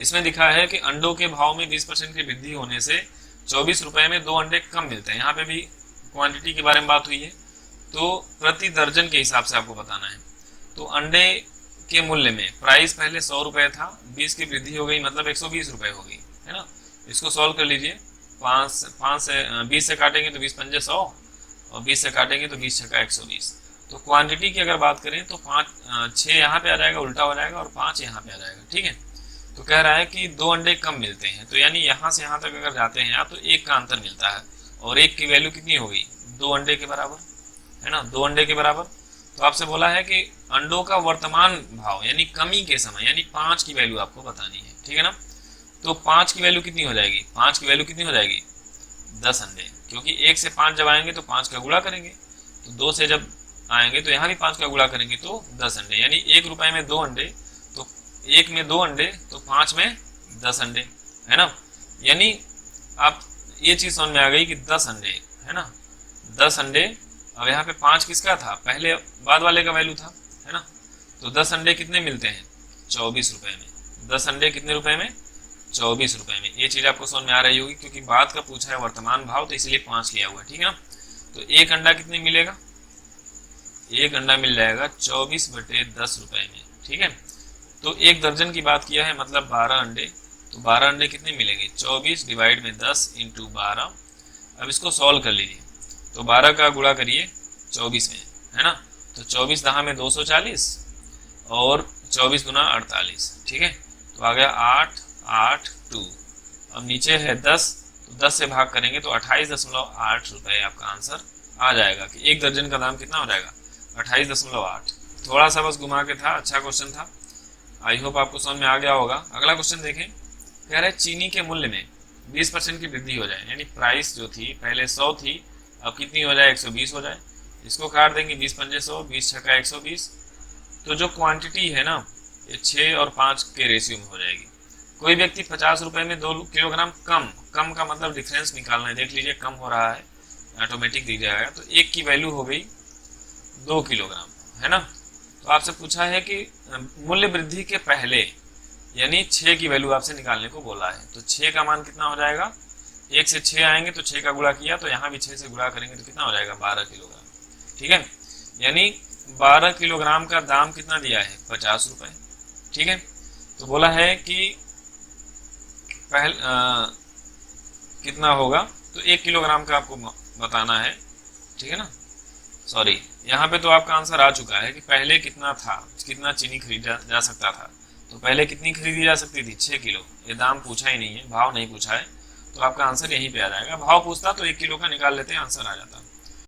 इसमें दिखा है कि अंडों के भाव में 20% की वृद्धि होने से 24 रुपए में 2 अंडे कम मिलते हैं। यहाँ पे भी क्वांटिटी के बारे में बात हुई है, तो प्रति दर्जन के हिसाब से आपको बताना है। तो अंडे के मूल्य में प्राइस पहले 100 रुपए था, 20 की वृद्धि हो गई, मतलब 120 रुपए हो गई, है ना। इसको सॉल्व कर लीजिए। 5 से 20 से काटेंगे तो 20 पंजे 100 और 20 से काटेंगे तो 20 छक्का 120। तो क्वांटिटी की अगर बात करें तो 6 यहाँ पे आ जाएगा, उल्टा हो जाएगा, और 5 यहाँ पे आ जाएगा। ठीक है, तो कह रहा है कि 2 अंडे कम मिलते हैं, तो यानी यहाँ से यहाँ तक अगर जाते हैं आप तो 1 का अंतर मिलता है, और 1 की वैल्यू कितनी हो गई, 2 अंडे के बराबर, है ना, 2 अंडे के बराबर। तो आपसे बोला है कि अंडों का वर्तमान भाव यानी कमी के समय यानी 5 की वैल्यू आपको बतानी है। ठीक है ना, तो 5 की वैल्यू कितनी हो जाएगी, 5 की वैल्यू कितनी हो जाएगी, 10 अंडे, क्योंकि 1 से 5 जब आएंगे तो 5 का गुणा करेंगे, तो 2 से जब आएंगे तो यहाँ भी 5 का गुणा करेंगे तो 10 अंडे, यानी 1 रुपए में 2 अंडे, तो 1 में 2 अंडे तो 5 में 10 अंडे, है ना। यानी आप ये चीज समझ में आ गई कि 10 अंडे, है ना, 10 अंडे। अब यहाँ पे 5 किसका था, पहले बाद वाले का वैल्यू था, है ना। तो 10 अंडे कितने मिलते हैं, 24 रुपए में। 10 अंडे कितने रुपए में, 24 रुपए में। ये चीज आपको समझ में आ रही होगी, क्योंकि बाद का पूछा है वर्तमान भाव, तो इसलिए 5 लिया हुआ है। ठीक है ना, तो 1 अंडा कितने मिलेगा, 1 अंडा मिल जाएगा 24/10 रुपए में। ठीक है, तो 1 दर्जन की बात किया है, मतलब 12 अंडे, तो 12 अंडे कितने मिलेंगे, 24 डिवाइड में 10 इंटू 12। अब इसको सॉल्व कर लीजिए, तो 12 का गुणा करिए 24 में, है ना, तो 24 दहा में 240 और 24 गुना 48। ठीक है, तो आ गया 8 8 2। अब नीचे है 10, तो 10 से भाग करेंगे तो 28.8 रुपए आपका आंसर आ जाएगा, कि 1 दर्जन का दाम कितना हो जाएगा, 28.8। थोड़ा सा बस घुमा के था, अच्छा क्वेश्चन था, आई होप आपको समझ में आ गया होगा। अगला क्वेश्चन देखें, कह रहा है चीनी के मूल्य में 20% की वृद्धि हो जाए, यानी प्राइस जो थी पहले 100 थी, अब कितनी हो जाए, 120 हो जाए। इसको काट देंगे, 20 पंजे 100, 20 छक्का 120। तो जो क्वांटिटी है ना, ये 6 और 5 के रेशियो में हो जाएगी। कोई व्यक्ति 50 रुपए में 2 किलोग्राम कम का मतलब डिफरेंस निकालना है, देख लीजिए कम हो रहा है, ऑटोमेटिक दिख जाएगा। तो 1 की वैल्यू हो गई 2 किलोग्राम, है ना। तो आपसे पूछा है कि मूल्य वृद्धि के पहले यानी 6 की वैल्यू आपसे निकालने को बोला है। तो 6 का मान कितना हो जाएगा, 1 से 6 आएंगे तो 6 का गुणा किया, तो यहाँ भी 6 से गुणा करेंगे तो कितना हो जाएगा, 12 किलोग्राम। ठीक है, यानी 12 किलोग्राम का दाम कितना दिया है, 50 रुपए। ठीक है, तो बोला है कि कितना होगा, तो 1 किलोग्राम का आपको बताना है। ठीक है ना, सॉरी, यहाँ पे तो आपका आंसर आ चुका है कि पहले कितना था, कितना चीनी खरीदा जा सकता था। तो पहले कितनी खरीदी जा सकती थी, 6 किलो। ये दाम पूछा ही नहीं है, भाव नहीं पूछा है, तो आपका आंसर यहीं पे आ जाएगा। भाव पूछता तो 1 किलो का निकाल लेते, आंसर आ जाता।